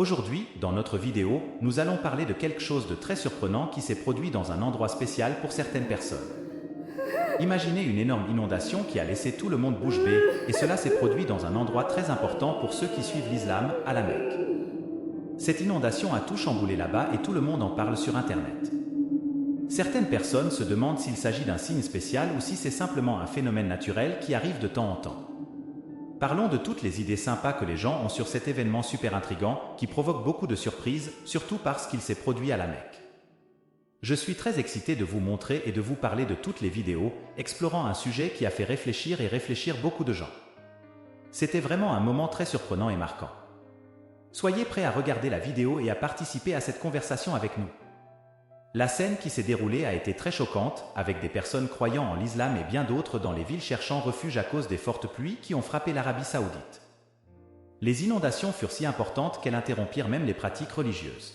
Aujourd'hui, dans notre vidéo, nous allons parler de quelque chose de très surprenant qui s'est produit dans un endroit spécial pour certaines personnes. Imaginez une énorme inondation qui a laissé tout le monde bouche bée, et cela s'est produit dans un endroit très important pour ceux qui suivent l'islam, à la Mecque. Cette inondation a tout chamboulé là-bas et tout le monde en parle sur Internet. Certaines personnes se demandent s'il s'agit d'un signe spécial ou si c'est simplement un phénomène naturel qui arrive de temps en temps. Parlons de toutes les idées sympas que les gens ont sur cet événement super intrigant qui provoque beaucoup de surprises, surtout parce qu'il s'est produit à la Mecque. Je suis très excité de vous montrer et de vous parler de toutes les vidéos, explorant un sujet qui a fait réfléchir et réfléchir beaucoup de gens. C'était vraiment un moment très surprenant et marquant. Soyez prêts à regarder la vidéo et à participer à cette conversation avec nous. La scène qui s'est déroulée a été très choquante, avec des personnes croyant en l'islam et bien d'autres dans les villes cherchant refuge à cause des fortes pluies qui ont frappé l'Arabie Saoudite. Les inondations furent si importantes qu'elles interrompirent même les pratiques religieuses.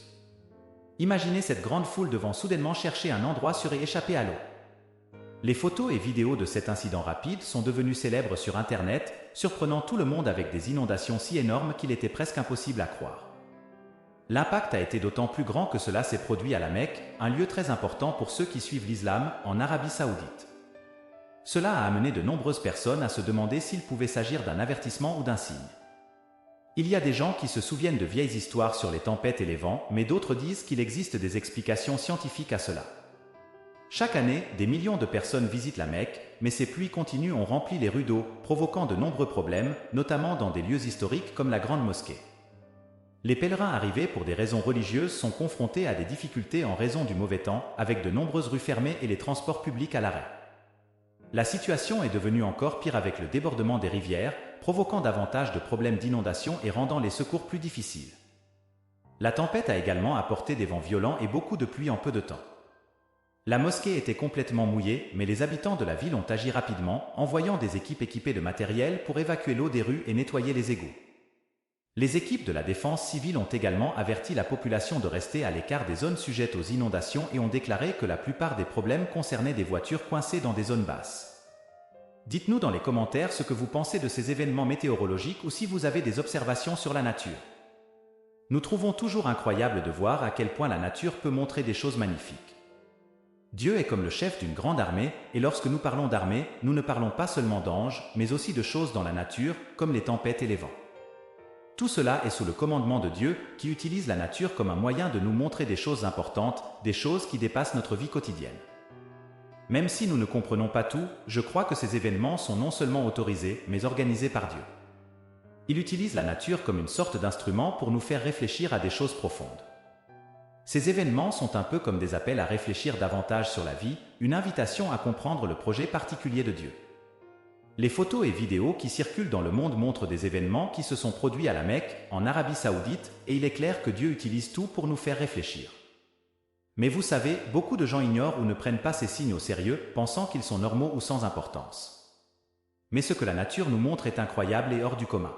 Imaginez cette grande foule devant soudainement chercher un endroit sûr et échapper à l'eau. Les photos et vidéos de cet incident rapide sont devenues célèbres sur Internet, surprenant tout le monde avec des inondations si énormes qu'il était presque impossible à croire. L'impact a été d'autant plus grand que cela s'est produit à la Mecque, un lieu très important pour ceux qui suivent l'islam, en Arabie Saoudite. Cela a amené de nombreuses personnes à se demander s'il pouvait s'agir d'un avertissement ou d'un signe. Il y a des gens qui se souviennent de vieilles histoires sur les tempêtes et les vents, mais d'autres disent qu'il existe des explications scientifiques à cela. Chaque année, des millions de personnes visitent la Mecque, mais ces pluies continues ont rempli les rues d'eau, provoquant de nombreux problèmes, notamment dans des lieux historiques comme la Grande Mosquée. Les pèlerins arrivés pour des raisons religieuses sont confrontés à des difficultés en raison du mauvais temps, avec de nombreuses rues fermées et les transports publics à l'arrêt. La situation est devenue encore pire avec le débordement des rivières, provoquant davantage de problèmes d'inondation et rendant les secours plus difficiles. La tempête a également apporté des vents violents et beaucoup de pluie en peu de temps. La mosquée était complètement mouillée, mais les habitants de la ville ont agi rapidement, envoyant des équipes équipées de matériel pour évacuer l'eau des rues et nettoyer les égouts. Les équipes de la défense civile ont également averti la population de rester à l'écart des zones sujettes aux inondations et ont déclaré que la plupart des problèmes concernaient des voitures coincées dans des zones basses. Dites-nous dans les commentaires ce que vous pensez de ces événements météorologiques ou si vous avez des observations sur la nature. Nous trouvons toujours incroyable de voir à quel point la nature peut montrer des choses magnifiques. Dieu est comme le chef d'une grande armée, et lorsque nous parlons d'armée, nous ne parlons pas seulement d'anges, mais aussi de choses dans la nature, comme les tempêtes et les vents. Tout cela est sous le commandement de Dieu, qui utilise la nature comme un moyen de nous montrer des choses importantes, des choses qui dépassent notre vie quotidienne. Même si nous ne comprenons pas tout, je crois que ces événements sont non seulement autorisés, mais organisés par Dieu. Il utilise la nature comme une sorte d'instrument pour nous faire réfléchir à des choses profondes. Ces événements sont un peu comme des appels à réfléchir davantage sur la vie, une invitation à comprendre le projet particulier de Dieu. Les photos et vidéos qui circulent dans le monde montrent des événements qui se sont produits à la Mecque, en Arabie Saoudite, et il est clair que Dieu utilise tout pour nous faire réfléchir. Mais vous savez, beaucoup de gens ignorent ou ne prennent pas ces signes au sérieux, pensant qu'ils sont normaux ou sans importance. Mais ce que la nature nous montre est incroyable et hors du commun.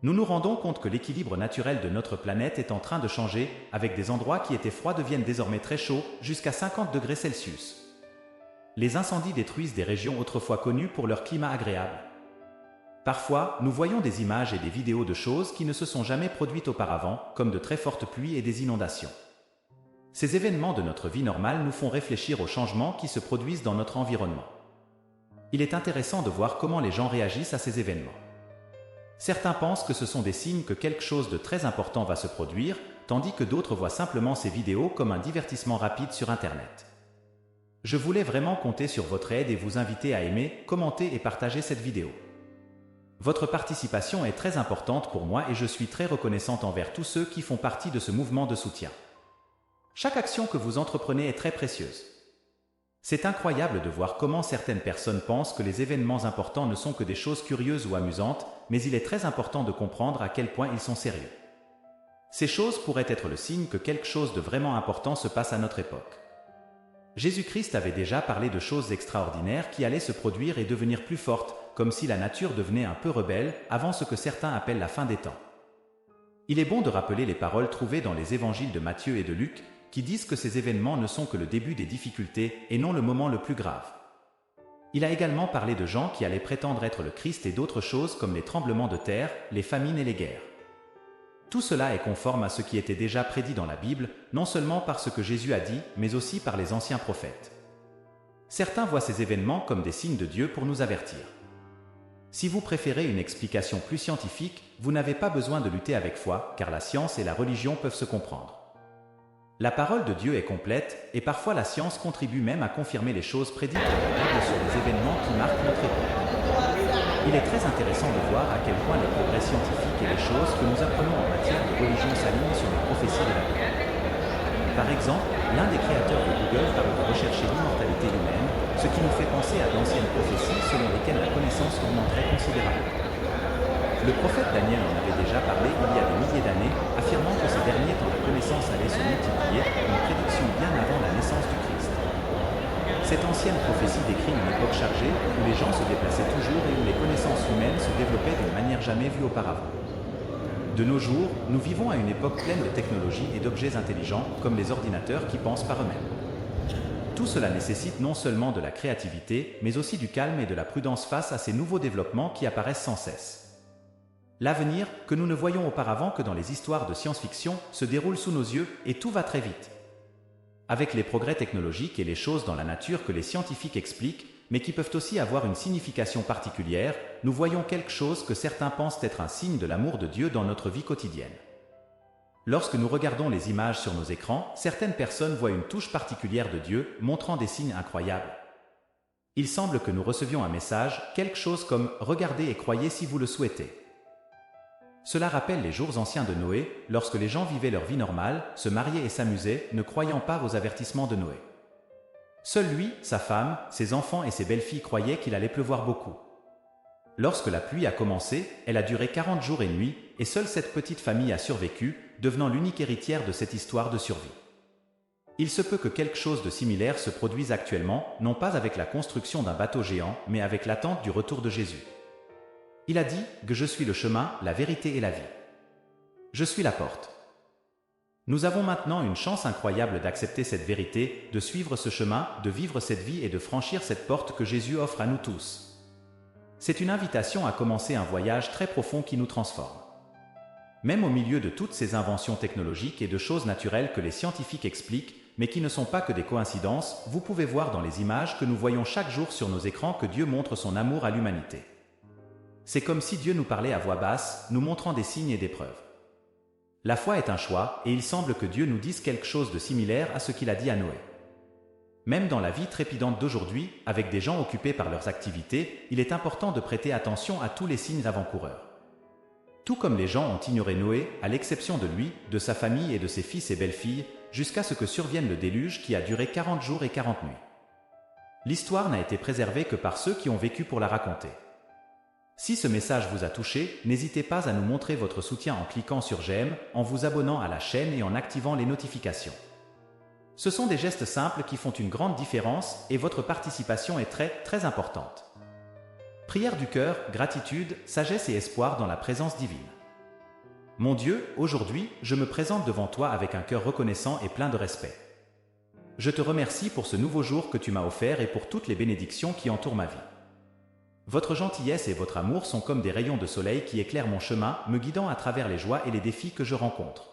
Nous nous rendons compte que l'équilibre naturel de notre planète est en train de changer, avec des endroits qui étaient froids deviennent désormais très chauds, jusqu'à 50 degrés Celsius. Les incendies détruisent des régions autrefois connues pour leur climat agréable. Parfois, nous voyons des images et des vidéos de choses qui ne se sont jamais produites auparavant, comme de très fortes pluies et des inondations. Ces événements de notre vie normale nous font réfléchir aux changements qui se produisent dans notre environnement. Il est intéressant de voir comment les gens réagissent à ces événements. Certains pensent que ce sont des signes que quelque chose de très important va se produire, tandis que d'autres voient simplement ces vidéos comme un divertissement rapide sur Internet. Je voulais vraiment compter sur votre aide et vous inviter à aimer, commenter et partager cette vidéo. Votre participation est très importante pour moi et je suis très reconnaissante envers tous ceux qui font partie de ce mouvement de soutien. Chaque action que vous entreprenez est très précieuse. C'est incroyable de voir comment certaines personnes pensent que les événements importants ne sont que des choses curieuses ou amusantes, mais il est très important de comprendre à quel point ils sont sérieux. Ces choses pourraient être le signe que quelque chose de vraiment important se passe à notre époque. Jésus-Christ avait déjà parlé de choses extraordinaires qui allaient se produire et devenir plus fortes, comme si la nature devenait un peu rebelle, avant ce que certains appellent la fin des temps. Il est bon de rappeler les paroles trouvées dans les évangiles de Matthieu et de Luc, qui disent que ces événements ne sont que le début des difficultés et non le moment le plus grave. Il a également parlé de gens qui allaient prétendre être le Christ et d'autres choses comme les tremblements de terre, les famines et les guerres. Tout cela est conforme à ce qui était déjà prédit dans la Bible, non seulement par ce que Jésus a dit, mais aussi par les anciens prophètes. Certains voient ces événements comme des signes de Dieu pour nous avertir. Si vous préférez une explication plus scientifique, vous n'avez pas besoin de lutter avec foi, car la science et la religion peuvent se comprendre. La parole de Dieu est complète, et parfois la science contribue même à confirmer les choses prédites dans la Bible sur les événements qui marquent notre époque. Il est très intéressant de voir à quel point les progrès scientifiques et les choses que nous apprenons en matière de religion s'alignent sur les prophéties de la Bible. Par exemple, l'un des créateurs de Google parle de rechercher l'immortalité humaine, ce qui nous fait penser à d'anciennes prophéties selon lesquelles la connaissance augmenterait considérablement. Le prophète Daniel en avait déjà parlé il y a des milliers d'années, affirmant que ces derniers temps la connaissance allait se multiplier, une prédiction bien avant la naissance du Christ. Cette ancienne prophétie décrit une époque chargée, où les gens se déplaçaient toujours et où les connaissances humaines se développaient d'une manière jamais vue auparavant. De nos jours, nous vivons à une époque pleine de technologies et d'objets intelligents, comme les ordinateurs qui pensent par eux-mêmes. Tout cela nécessite non seulement de la créativité, mais aussi du calme et de la prudence face à ces nouveaux développements qui apparaissent sans cesse. L'avenir, que nous ne voyons auparavant que dans les histoires de science-fiction, se déroule sous nos yeux et tout va très vite. Avec les progrès technologiques et les choses dans la nature que les scientifiques expliquent, mais qui peuvent aussi avoir une signification particulière, nous voyons quelque chose que certains pensent être un signe de l'amour de Dieu dans notre vie quotidienne. Lorsque nous regardons les images sur nos écrans, certaines personnes voient une touche particulière de Dieu, montrant des signes incroyables. Il semble que nous recevions un message, quelque chose comme « Regardez et croyez si vous le souhaitez ». Cela rappelle les jours anciens de Noé, lorsque les gens vivaient leur vie normale, se mariaient et s'amusaient, ne croyant pas aux avertissements de Noé. Seul lui, sa femme, ses enfants et ses belles-filles croyaient qu'il allait pleuvoir beaucoup. Lorsque la pluie a commencé, elle a duré 40 jours et nuits, et seule cette petite famille a survécu, devenant l'unique héritière de cette histoire de survie. Il se peut que quelque chose de similaire se produise actuellement, non pas avec la construction d'un bateau géant, mais avec l'attente du retour de Jésus. Il a dit que je suis le chemin, la vérité et la vie. Je suis la porte. Nous avons maintenant une chance incroyable d'accepter cette vérité, de suivre ce chemin, de vivre cette vie et de franchir cette porte que Jésus offre à nous tous. C'est une invitation à commencer un voyage très profond qui nous transforme. Même au milieu de toutes ces inventions technologiques et de choses naturelles que les scientifiques expliquent, mais qui ne sont pas que des coïncidences, vous pouvez voir dans les images que nous voyons chaque jour sur nos écrans que Dieu montre son amour à l'humanité. C'est comme si Dieu nous parlait à voix basse, nous montrant des signes et des preuves. La foi est un choix, et il semble que Dieu nous dise quelque chose de similaire à ce qu'il a dit à Noé. Même dans la vie trépidante d'aujourd'hui, avec des gens occupés par leurs activités, il est important de prêter attention à tous les signes avant-coureurs. Tout comme les gens ont ignoré Noé, à l'exception de lui, de sa famille et de ses fils et belles-filles, jusqu'à ce que survienne le déluge qui a duré 40 jours et 40 nuits. L'histoire n'a été préservée que par ceux qui ont vécu pour la raconter. Si ce message vous a touché, n'hésitez pas à nous montrer votre soutien en cliquant sur j'aime, en vous abonnant à la chaîne et en activant les notifications. Ce sont des gestes simples qui font une grande différence et votre participation est très importante. Prière du cœur, gratitude, sagesse et espoir dans la présence divine. Mon Dieu, aujourd'hui, je me présente devant toi avec un cœur reconnaissant et plein de respect. Je te remercie pour ce nouveau jour que tu m'as offert et pour toutes les bénédictions qui entourent ma vie. Votre gentillesse et votre amour sont comme des rayons de soleil qui éclairent mon chemin, me guidant à travers les joies et les défis que je rencontre.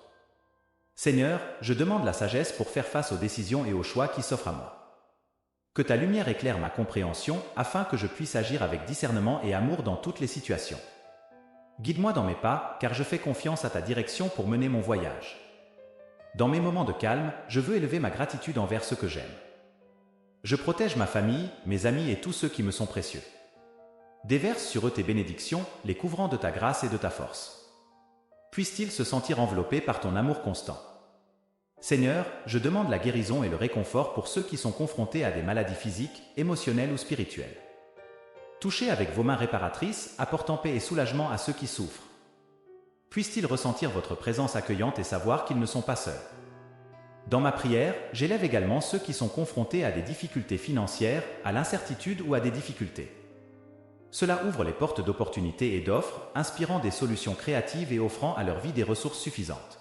Seigneur, je demande la sagesse pour faire face aux décisions et aux choix qui s'offrent à moi. Que ta lumière éclaire ma compréhension afin que je puisse agir avec discernement et amour dans toutes les situations. Guide-moi dans mes pas, car je fais confiance à ta direction pour mener mon voyage. Dans mes moments de calme, je veux élever ma gratitude envers ceux que j'aime. Je protège ma famille, mes amis et tous ceux qui me sont précieux. Déverse sur eux tes bénédictions, les couvrant de ta grâce et de ta force. Puissent-ils se sentir enveloppés par ton amour constant. Seigneur, je demande la guérison et le réconfort pour ceux qui sont confrontés à des maladies physiques, émotionnelles ou spirituelles. Touchez avec vos mains réparatrices, apportant paix et soulagement à ceux qui souffrent. Puissent-ils ressentir votre présence accueillante et savoir qu'ils ne sont pas seuls. Dans ma prière, j'élève également ceux qui sont confrontés à des difficultés financières, à l'incertitude ou à des difficultés. Cela ouvre les portes d'opportunités et d'offres, inspirant des solutions créatives et offrant à leur vie des ressources suffisantes.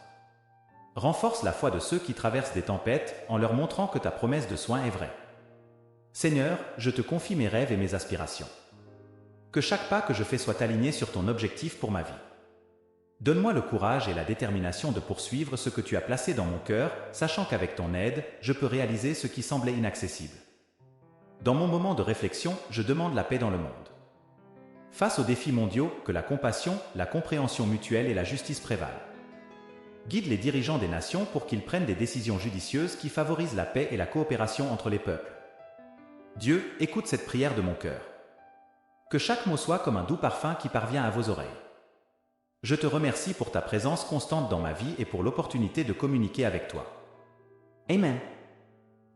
Renforce la foi de ceux qui traversent des tempêtes en leur montrant que ta promesse de soin est vraie. Seigneur, je te confie mes rêves et mes aspirations. Que chaque pas que je fais soit aligné sur ton objectif pour ma vie. Donne-moi le courage et la détermination de poursuivre ce que tu as placé dans mon cœur, sachant qu'avec ton aide, je peux réaliser ce qui semblait inaccessible. Dans mon moment de réflexion, je demande la paix dans le monde. Face aux défis mondiaux, que la compassion, la compréhension mutuelle et la justice prévalent. Guide les dirigeants des nations pour qu'ils prennent des décisions judicieuses qui favorisent la paix et la coopération entre les peuples. Dieu, écoute cette prière de mon cœur. Que chaque mot soit comme un doux parfum qui parvient à vos oreilles. Je te remercie pour ta présence constante dans ma vie et pour l'opportunité de communiquer avec toi. Amen.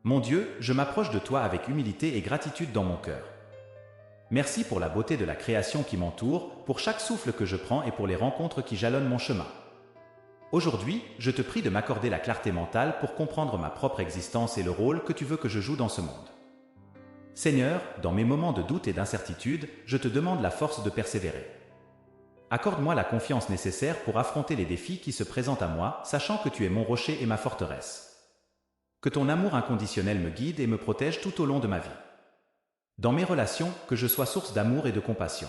Mon Dieu, je m'approche de toi avec humilité et gratitude dans mon cœur. Merci pour la beauté de la création qui m'entoure, pour chaque souffle que je prends et pour les rencontres qui jalonnent mon chemin. Aujourd'hui, je te prie de m'accorder la clarté mentale pour comprendre ma propre existence et le rôle que tu veux que je joue dans ce monde. Seigneur, dans mes moments de doute et d'incertitude, je te demande la force de persévérer. Accorde-moi la confiance nécessaire pour affronter les défis qui se présentent à moi, sachant que tu es mon rocher et ma forteresse. Que ton amour inconditionnel me guide et me protège tout au long de ma vie. Dans mes relations, que je sois source d'amour et de compassion.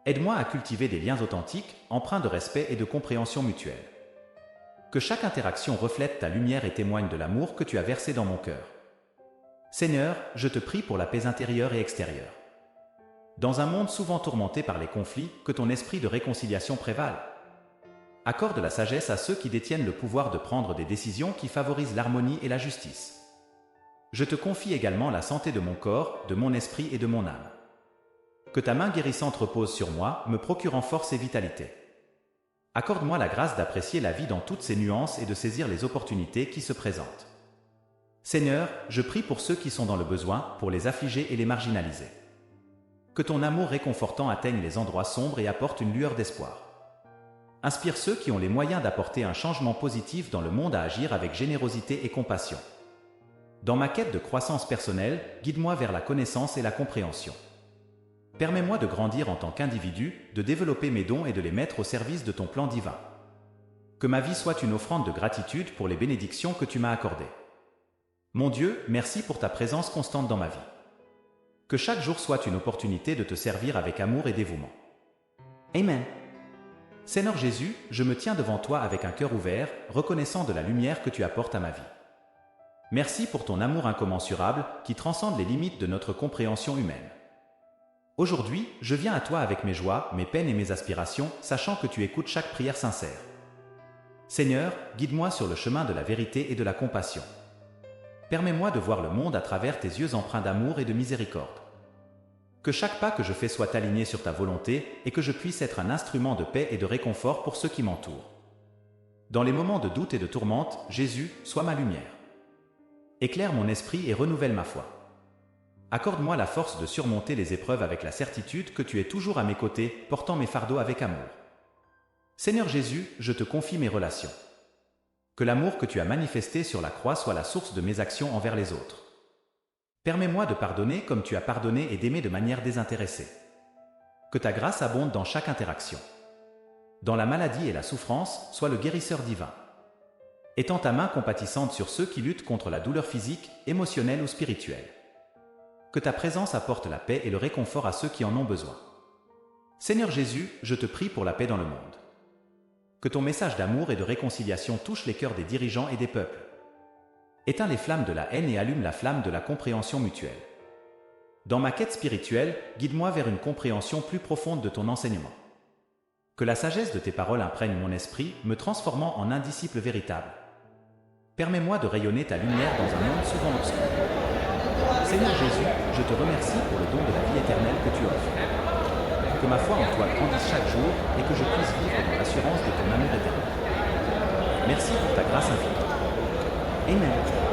Aide-moi à cultiver des liens authentiques, empreints de respect et de compréhension mutuelle. Que chaque interaction reflète ta lumière et témoigne de l'amour que tu as versé dans mon cœur. Seigneur, je te prie pour la paix intérieure et extérieure. Dans un monde souvent tourmenté par les conflits, que ton esprit de réconciliation prévale. Accorde la sagesse à ceux qui détiennent le pouvoir de prendre des décisions qui favorisent l'harmonie et la justice. Je te confie également la santé de mon corps, de mon esprit et de mon âme. Que ta main guérissante repose sur moi, me procurant force et vitalité. Accorde-moi la grâce d'apprécier la vie dans toutes ses nuances et de saisir les opportunités qui se présentent. Seigneur, je prie pour ceux qui sont dans le besoin, pour les affligés et les marginalisés. Que ton amour réconfortant atteigne les endroits sombres et apporte une lueur d'espoir. Inspire ceux qui ont les moyens d'apporter un changement positif dans le monde à agir avec générosité et compassion. Dans ma quête de croissance personnelle, guide-moi vers la connaissance et la compréhension. Permets-moi de grandir en tant qu'individu, de développer mes dons et de les mettre au service de ton plan divin. Que ma vie soit une offrande de gratitude pour les bénédictions que tu m'as accordées. Mon Dieu, merci pour ta présence constante dans ma vie. Que chaque jour soit une opportunité de te servir avec amour et dévouement. Amen. Seigneur Jésus, je me tiens devant toi avec un cœur ouvert, reconnaissant de la lumière que tu apportes à ma vie. Merci pour ton amour incommensurable qui transcende les limites de notre compréhension humaine. Aujourd'hui, je viens à toi avec mes joies, mes peines et mes aspirations, sachant que tu écoutes chaque prière sincère. Seigneur, guide-moi sur le chemin de la vérité et de la compassion. Permets-moi de voir le monde à travers tes yeux empreints d'amour et de miséricorde. Que chaque pas que je fais soit aligné sur ta volonté et que je puisse être un instrument de paix et de réconfort pour ceux qui m'entourent. Dans les moments de doute et de tourmente, Jésus, sois ma lumière. Éclaire mon esprit et renouvelle ma foi. Accorde-moi la force de surmonter les épreuves avec la certitude que tu es toujours à mes côtés, portant mes fardeaux avec amour. Seigneur Jésus, je te confie mes relations. Que l'amour que tu as manifesté sur la croix soit la source de mes actions envers les autres. Permets-moi de pardonner comme tu as pardonné et d'aimer de manière désintéressée. Que ta grâce abonde dans chaque interaction. Dans la maladie et la souffrance, sois le guérisseur divin. Étends ta main compatissante sur ceux qui luttent contre la douleur physique, émotionnelle ou spirituelle. Que ta présence apporte la paix et le réconfort à ceux qui en ont besoin. Seigneur Jésus, je te prie pour la paix dans le monde. Que ton message d'amour et de réconciliation touche les cœurs des dirigeants et des peuples. Éteins les flammes de la haine et allume la flamme de la compréhension mutuelle. Dans ma quête spirituelle, guide-moi vers une compréhension plus profonde de ton enseignement. Que la sagesse de tes paroles imprègne mon esprit, me transformant en un disciple véritable. Permets-moi de rayonner ta lumière dans un monde souvent obscur. Seigneur Jésus, je te remercie pour le don de la vie éternelle que tu offres. Que ma foi en toi grandisse chaque jour et que je puisse vivre dans l'assurance de ton amour éternel. Merci pour ta grâce infinie. Amen.